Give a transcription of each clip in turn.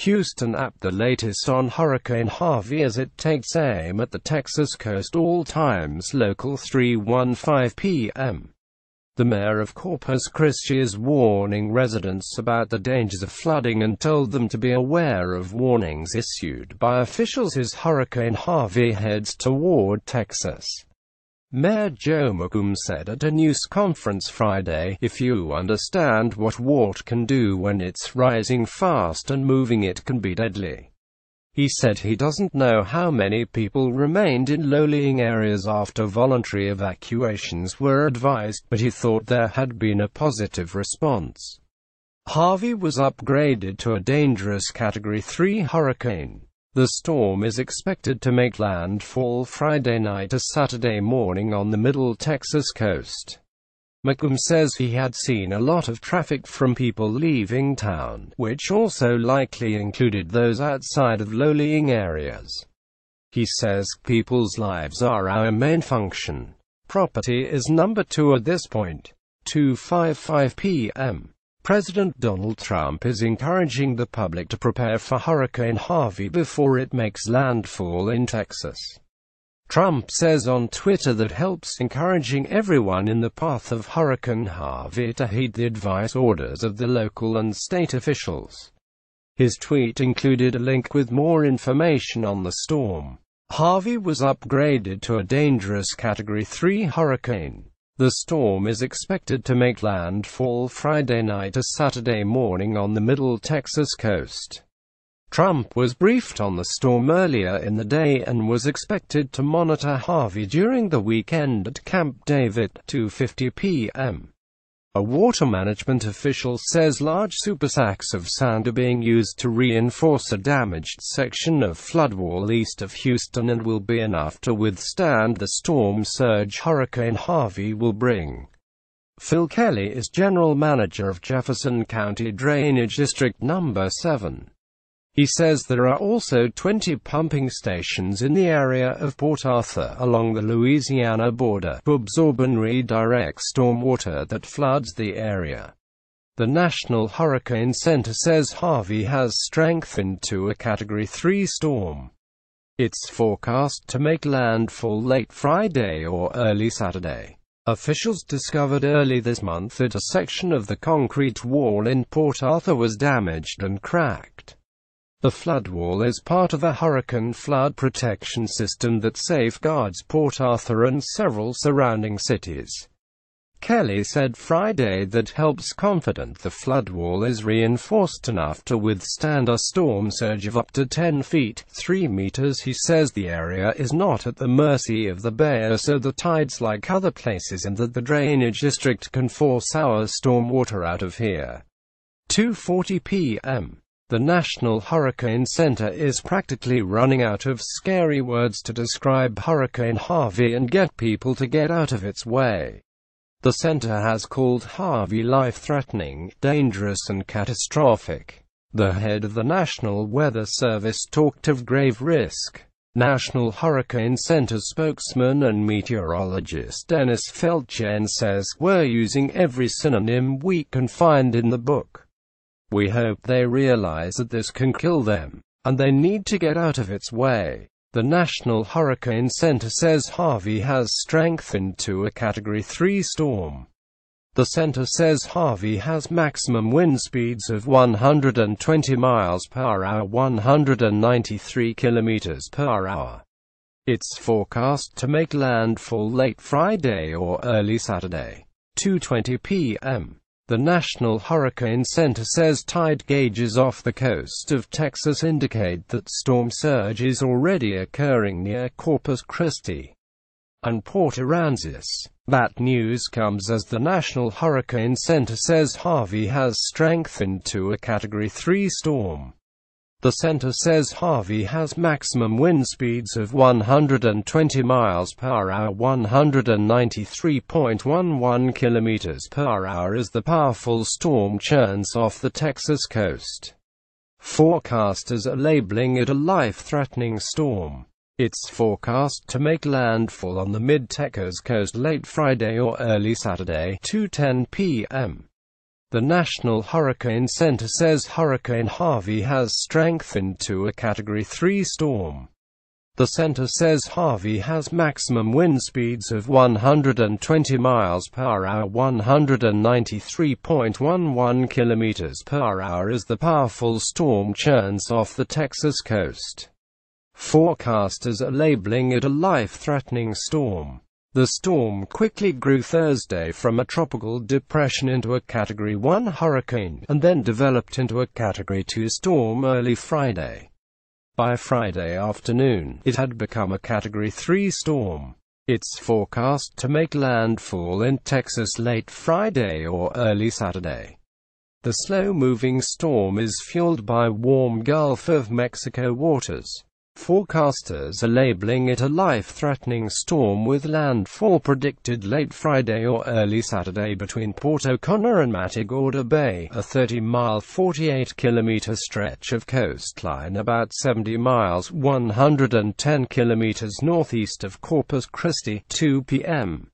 Houston app. The latest on Hurricane Harvey as it takes aim at the Texas coast. All times local 3:15 p.m. The mayor of Corpus Christi is warning residents about the dangers of flooding and told them to be aware of warnings issued by officials as Hurricane Harvey heads toward Texas. Mayor Joe McComb said at a news conference Friday, "If you understand what water can do when it's rising fast and moving, it can be deadly." He said he doesn't know how many people remained in low-lying areas after voluntary evacuations were advised, but he thought there had been a positive response. Harvey was upgraded to a dangerous Category 3 hurricane. The storm is expected to make landfall Friday night to Saturday morning on the Middle Texas coast. McComb says he had seen a lot of traffic from people leaving town, which also likely included those outside of low-lying areas. He says, "People's lives are our main function. Property is number two at this point." 2:55 p.m. President Donald Trump is encouraging the public to prepare for Hurricane Harvey before it makes landfall in Texas. Trump says on Twitter that helps encouraging everyone in the path of Hurricane Harvey to heed the advice orders of the local and state officials. His tweet included a link with more information on the storm. Harvey was upgraded to a dangerous Category 3 hurricane. The storm is expected to make landfall Friday night to Saturday morning on the Middle Texas coast. Trump was briefed on the storm earlier in the day and was expected to monitor Harvey during the weekend at Camp David. 2:50 p.m. A water management official says large supersacks of sand are being used to reinforce a damaged section of floodwall east of Houston and will be enough to withstand the storm surge Hurricane Harvey will bring. Phil Kelly is general manager of Jefferson County Drainage District No. 7. He says there are also 20 pumping stations in the area of Port Arthur along the Louisiana border to absorb and redirect stormwater that floods the area. The National Hurricane Center says Harvey has strengthened to a Category 3 storm. It's forecast to make landfall late Friday or early Saturday. Officials discovered early this month that a section of the concrete wall in Port Arthur was damaged and cracked. The floodwall is part of a hurricane flood protection system that safeguards Port Arthur and several surrounding cities. Kelly said Friday that helps confident the floodwall is reinforced enough to withstand a storm surge of up to 10 feet, 3 meters. He says the area is not at the mercy of the bay, so the tides like other places, and that the drainage district can force our stormwater out of here. 2:40 p.m. The National Hurricane Center is practically running out of scary words to describe Hurricane Harvey and get people to get out of its way. The center has called Harvey life-threatening, dangerous and catastrophic. The head of the National Weather Service talked of grave risk. National Hurricane Center spokesman and meteorologist Dennis Felchen says, "We're using every synonym we can find in the book. We hope they realize that this can kill them, and they need to get out of its way." The National Hurricane Center says Harvey has strengthened to a Category 3 storm. The center says Harvey has maximum wind speeds of 120 miles per hour, 193 kilometers per hour. It's forecast to make landfall late Friday or early Saturday. 2:20 p.m. The National Hurricane Center says tide gauges off the coast of Texas indicate that storm surge is already occurring near Corpus Christi and Port Aransas. That news comes as the National Hurricane Center says Harvey has strengthened to a Category 3 storm. The center says Harvey has maximum wind speeds of 120 miles per hour, 193.11 kilometers per hour as the powerful storm churns off the Texas coast. Forecasters are labeling it a life-threatening storm. It's forecast to make landfall on the mid-Texas coast late Friday or early Saturday. 2:10 p.m. The National Hurricane Center says Hurricane Harvey has strengthened to a Category 3 storm. The center says Harvey has maximum wind speeds of 120 miles per hour, 193.11 kilometers per hour as the powerful storm churns off the Texas coast. Forecasters are labeling it a life-threatening storm. The storm quickly grew Thursday from a tropical depression into a Category 1 hurricane, and then developed into a Category 2 storm early Friday. By Friday afternoon, it had become a Category 3 storm. It's forecast to make landfall in Texas late Friday or early Saturday. The slow-moving storm is fueled by warm Gulf of Mexico waters. Forecasters are labeling it a life-threatening storm with landfall predicted late Friday or early Saturday between Port O'Connor and Matagorda Bay, a 30-mile, 48-kilometer stretch of coastline about 70 miles, 110 kilometers northeast of Corpus Christi, 2 p.m.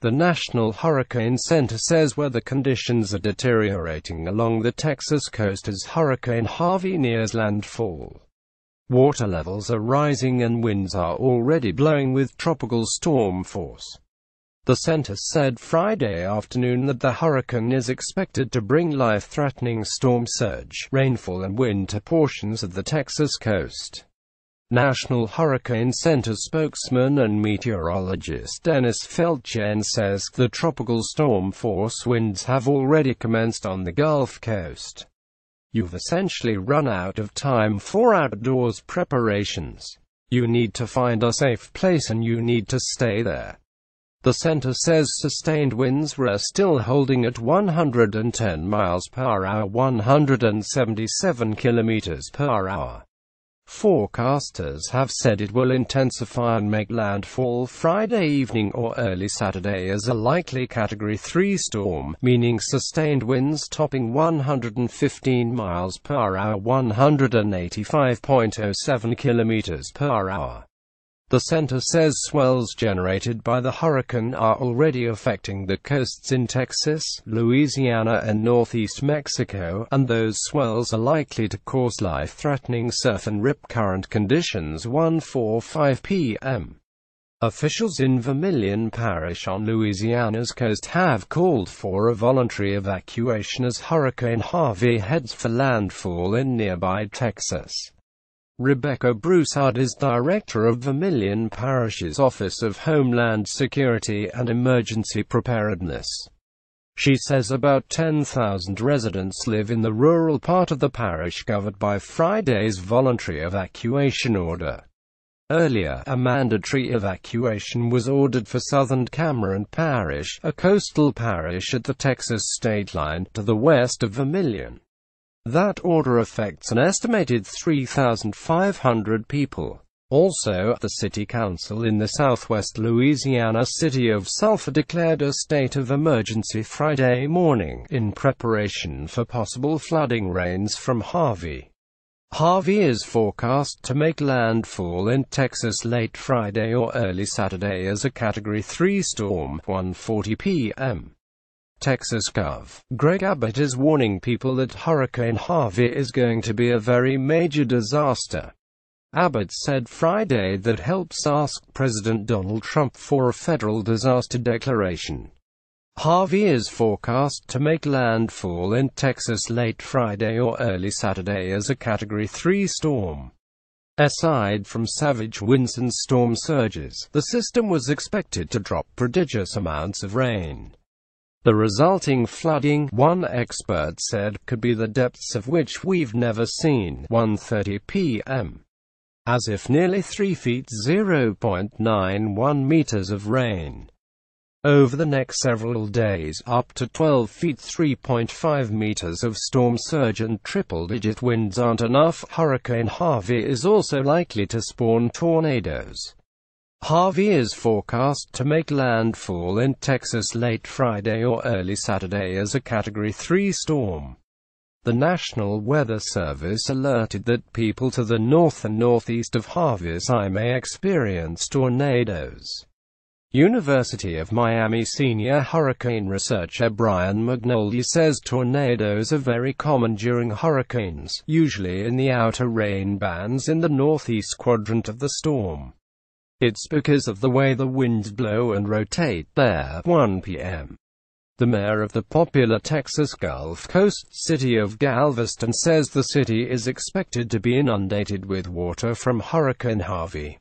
The National Hurricane Center says weather conditions are deteriorating along the Texas coast as Hurricane Harvey nears landfall. Water levels are rising and winds are already blowing with tropical storm force. The center said Friday afternoon that the hurricane is expected to bring life-threatening storm surge, rainfall and wind to portions of the Texas coast. National Hurricane Center spokesman and meteorologist Dennis Feltgen says the tropical storm force winds have already commenced on the Gulf Coast. You've essentially run out of time for outdoors preparations. You need to find a safe place and you need to stay there. The center says sustained winds were still holding at 110 miles per hour, 177 kilometers per hour. Forecasters have said it will intensify and make landfall Friday evening or early Saturday as a likely Category 3 storm, meaning sustained winds topping 115 miles per hour, 185.07 kilometers per hour. The center says swells generated by the hurricane are already affecting the coasts in Texas, Louisiana and northeast Mexico, and those swells are likely to cause life-threatening surf and rip current conditions 1:45 p.m. Officials in Vermilion Parish on Louisiana's coast have called for a voluntary evacuation as Hurricane Harvey heads for landfall in nearby Texas. Rebecca Broussard is director of Vermilion Parish's Office of Homeland Security and Emergency Preparedness. She says about 10,000 residents live in the rural part of the parish covered by Friday's voluntary evacuation order. Earlier, a mandatory evacuation was ordered for southern Cameron Parish, a coastal parish at the Texas state line, to the west of Vermilion. That order affects an estimated 3,500 people. Also, the city council in the southwest Louisiana city of Sulphur declared a state of emergency Friday morning, in preparation for possible flooding rains from Harvey. Harvey is forecast to make landfall in Texas late Friday or early Saturday as a Category 3 storm, 1:40 p.m. Texas Gov. Greg Abbott is warning people that Hurricane Harvey is going to be a very major disaster. Abbott said Friday that helps ask President Donald Trump for a federal disaster declaration. Harvey is forecast to make landfall in Texas late Friday or early Saturday as a Category 3 storm. Aside from savage winds and storm surges, the system was expected to drop prodigious amounts of rain. The resulting flooding, one expert said, could be the depths of which we've never seen, 1:30 p.m. As if nearly 3 feet (0.91 meters) of rain over the next several days, up to 12 feet (3.5 meters) of storm surge and triple-digit winds aren't enough. Hurricane Harvey is also likely to spawn tornadoes. Harvey is forecast to make landfall in Texas late Friday or early Saturday as a Category 3 storm. The National Weather Service alerted that people to the north and northeast of Harvey's eye may experience tornadoes. University of Miami senior hurricane researcher Brian McNulty says tornadoes are very common during hurricanes, usually in the outer rain bands in the northeast quadrant of the storm. It's because of the way the winds blow and rotate there. 1 p.m. The mayor of the popular Texas Gulf Coast city of Galveston says the city is expected to be inundated with water from Hurricane Harvey.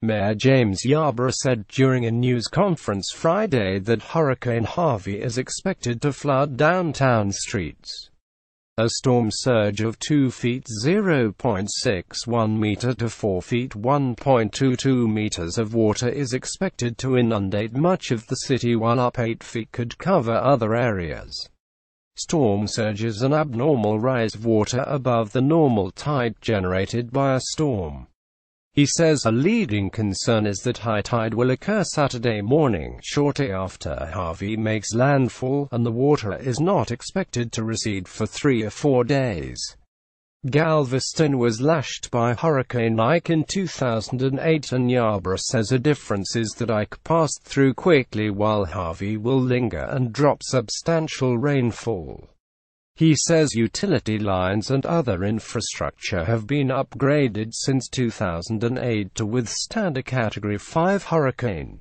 Mayor James Yarborough said during a news conference Friday that Hurricane Harvey is expected to flood downtown streets. A storm surge of 2 feet (0.61 meter) to 4 feet (1.22 meters) of water is expected to inundate much of the city, while up 8 feet could cover other areas. Storm surges, an abnormal rise of water above the normal tide generated by a storm. He says a leading concern is that high tide will occur Saturday morning, shortly after Harvey makes landfall, and the water is not expected to recede for 3 or 4 days. Galveston was lashed by Hurricane Ike in 2008, and Yarborough says a difference is that Ike passed through quickly while Harvey will linger and drop substantial rainfall. He says utility lines and other infrastructure have been upgraded since 2008 to withstand a Category 5 hurricane.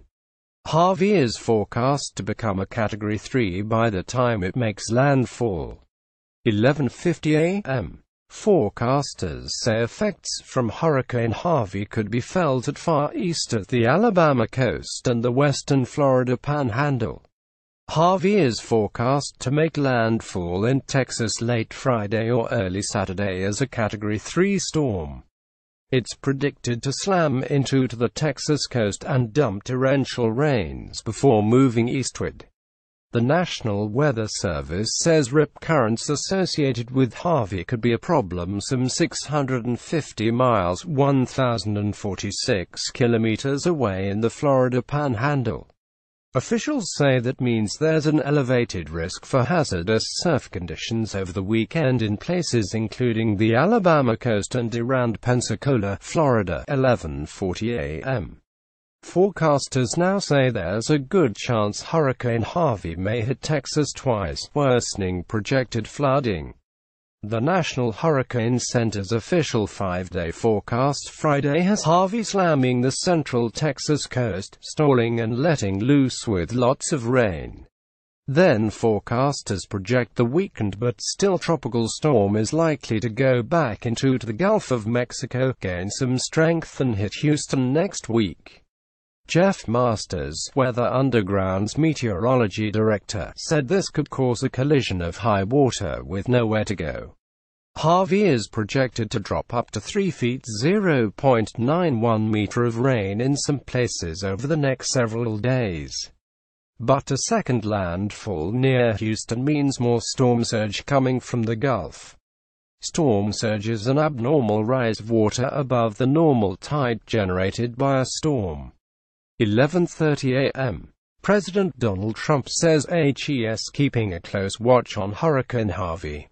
Harvey is forecast to become a Category 3 by the time it makes landfall. 11:50 a.m. Forecasters say effects from Hurricane Harvey could be felt at far east of the Alabama coast and the western Florida panhandle. Harvey is forecast to make landfall in Texas late Friday or early Saturday as a Category 3 storm. It's predicted to slam into the Texas coast and dump torrential rains before moving eastward. The National Weather Service says rip currents associated with Harvey could be a problem some 650 miles (1,046 kilometers) away in the Florida panhandle. Officials say that means there's an elevated risk for hazardous surf conditions over the weekend in places including the Alabama coast and around Pensacola, Florida. 11:40 a.m. Forecasters now say there's a good chance Hurricane Harvey may hit Texas twice, worsening projected flooding. The National Hurricane Center's official 5-day forecast Friday has Harvey slamming the central Texas coast, stalling and letting loose with lots of rain. Then forecasters project the weakened but still tropical storm is likely to go back into the Gulf of Mexico, gain some strength and hit Houston next week. Jeff Masters, Weather Underground's meteorology director, said this could cause a collision of high water with nowhere to go. Harvey is projected to drop up to 3 feet (0.91 meter) of rain in some places over the next several days. But a second landfall near Houston means more storm surge coming from the Gulf. Storm surge is an abnormal rise of water above the normal tide generated by a storm. 11:30 a.m. President Donald Trump says HE's keeping a close watch on Hurricane Harvey.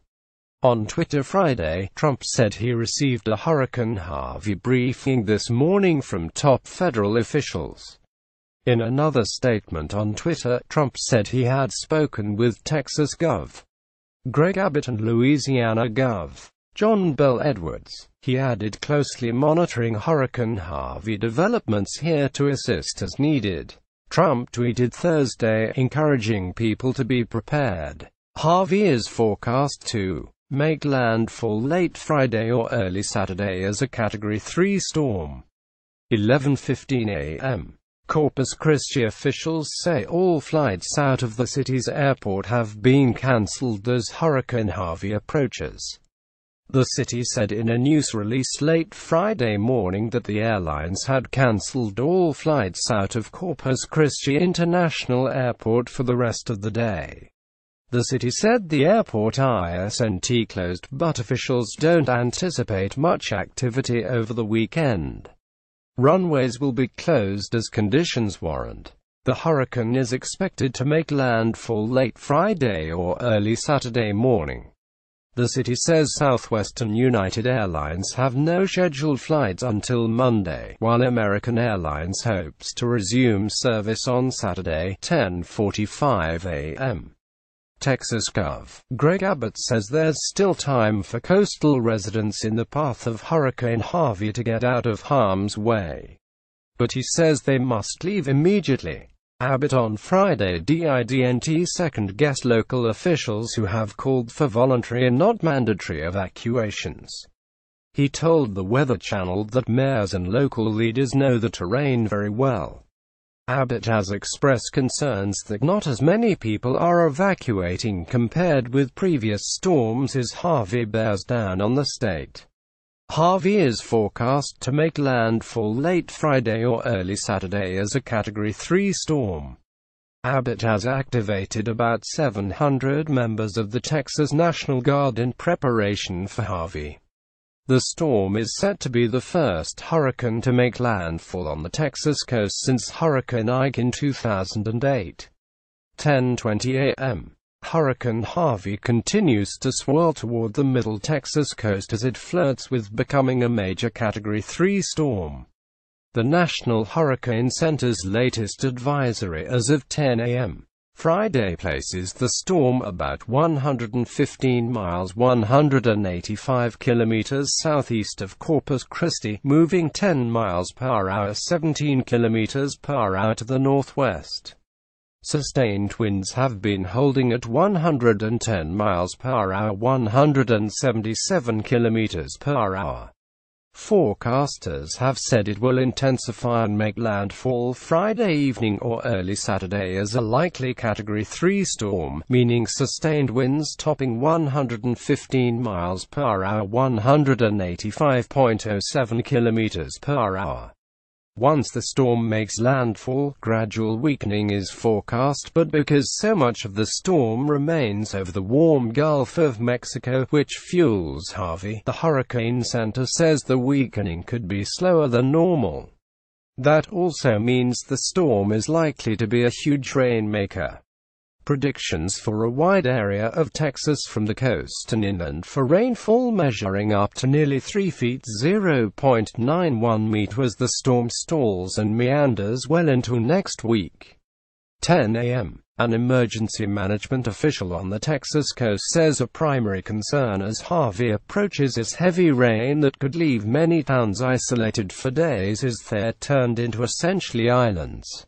On Twitter Friday, Trump said he received a Hurricane Harvey briefing this morning from top federal officials. In another statement on Twitter, Trump said he had spoken with Texas Gov. Greg Abbott and Louisiana Gov. John Bel Edwards. He added, closely monitoring Hurricane Harvey developments here to assist as needed. Trump tweeted Thursday, encouraging people to be prepared. Harvey is forecast to make landfall late Friday or early Saturday as a Category 3 storm. 11:15 a.m. Corpus Christi officials say all flights out of the city's airport have been cancelled as Hurricane Harvey approaches. The city said in a news release late Friday morning that the airlines had cancelled all flights out of Corpus Christi International Airport for the rest of the day. The city said the airport isn't closed, but officials don't anticipate much activity over the weekend. Runways will be closed as conditions warrant. The hurricane is expected to make landfall late Friday or early Saturday morning. The city says Southwestern United Airlines have no scheduled flights until Monday, while American Airlines hopes to resume service on Saturday, 10:45 a.m. Texas Gov. Greg Abbott says there's still time for coastal residents in the path of Hurricane Harvey to get out of harm's way, but he says they must leave immediately. Abbott on Friday didn't second-guess local officials who have called for voluntary and not mandatory evacuations. He told the Weather Channel that mayors and local leaders know the terrain very well. Abbott has expressed concerns that not as many people are evacuating compared with previous storms as Harvey bears down on the state. Harvey is forecast to make landfall late Friday or early Saturday as a Category 3 storm. Abbott has activated about 700 members of the Texas National Guard in preparation for Harvey. The storm is set to be the first hurricane to make landfall on the Texas coast since Hurricane Ike in 2008. 10:20 a.m. Hurricane Harvey continues to swirl toward the middle Texas coast as it flirts with becoming a major Category 3 storm. The National Hurricane Center's latest advisory as of 10 a.m. Friday places the storm about 115 miles 185 kilometers southeast of Corpus Christi, moving 10 miles per hour 17 kilometers per hour to the northwest. Sustained winds have been holding at 110 miles per hour 177 kilometers per hour. Forecasters have said it will intensify and make landfall Friday evening or early Saturday as a likely Category 3 storm, meaning sustained winds topping 115 miles per hour 185.07 kilometers per hour. Once the storm makes landfall, gradual weakening is forecast, but because so much of the storm remains over the warm Gulf of Mexico, which fuels Harvey, the Hurricane Center says the weakening could be slower than normal. That also means the storm is likely to be a huge rainmaker. Predictions for a wide area of Texas from the coast and inland for rainfall measuring up to nearly 3 feet (0.91 meters) as the storm stalls and meanders well into next week. 10 a.m. An emergency management official on the Texas coast says a primary concern as Harvey approaches is heavy rain that could leave many towns isolated for days as they're turned into essentially islands.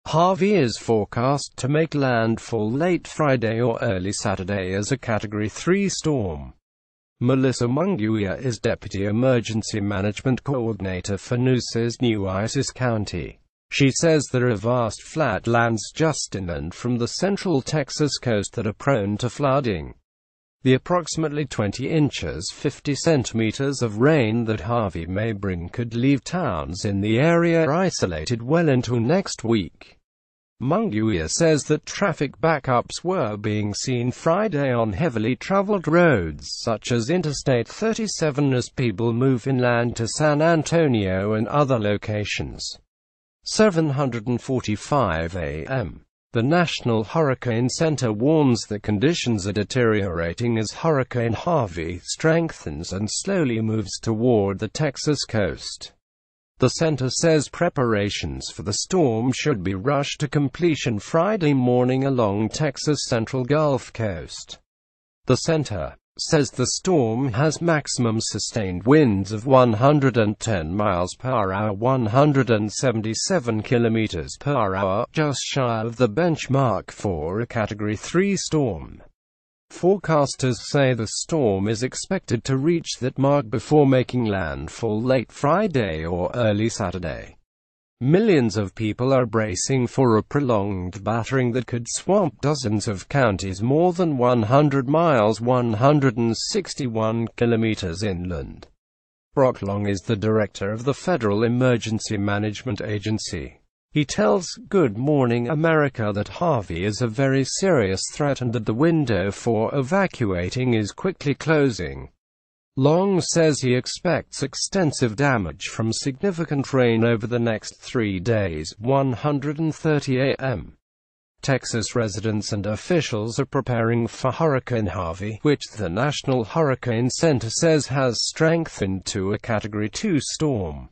Harvey is forecast to make landfall late Friday or early Saturday as a Category 3 storm. Melissa Munguia is Deputy Emergency Management Coordinator for Nueces County. She says there are vast flatlands just inland from the central Texas coast that are prone to flooding. The approximately 20 inches 50 centimeters of rain that Harvey may bring could leave towns in the area isolated well into next week. Munguia says that traffic backups were being seen Friday on heavily traveled roads such as Interstate 37 as people move inland to San Antonio and other locations. 7:45 a.m. The National Hurricane Center warns that conditions are deteriorating as Hurricane Harvey strengthens and slowly moves toward the Texas coast. The center says preparations for the storm should be rushed to completion Friday morning along Texas' central Gulf Coast. The center says the storm has maximum sustained winds of 110 miles per hour 177 kilometers per hour, just shy of the benchmark for a Category 3 storm. Forecasters say the storm is expected to reach that mark before making landfall late Friday or early Saturday. Millions of people are bracing for a prolonged battering that could swamp dozens of counties more than 100 miles 161 kilometers inland. Brock Long is the director of the Federal Emergency Management Agency. He tells Good Morning America that Harvey is a very serious threat and that the window for evacuating is quickly closing. Long says he expects extensive damage from significant rain over the next 3 days. 1:30 a.m. Texas residents and officials are preparing for Hurricane Harvey, which the National Hurricane Center says has strengthened to a Category 2 storm.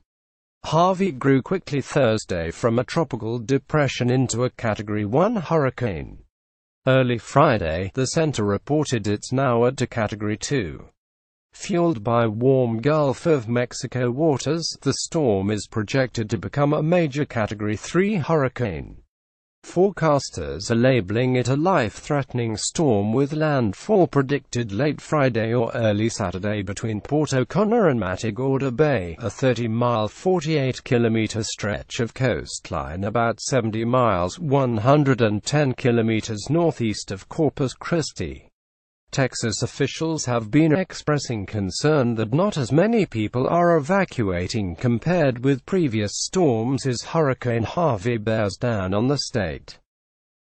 Harvey grew quickly Thursday from a tropical depression into a Category 1 hurricane. Early Friday, the center reported it's now at a Category 2. Fueled by warm Gulf of Mexico waters, the storm is projected to become a major Category 3 hurricane. Forecasters are labeling it a life-threatening storm with landfall predicted late Friday or early Saturday between Port O'Connor and Matagorda Bay, a 30-mile, 48-kilometer stretch of coastline about 70 miles, 110 kilometers northeast of Corpus Christi. Texas officials have been expressing concern that not as many people are evacuating compared with previous storms as Hurricane Harvey bears down on the state.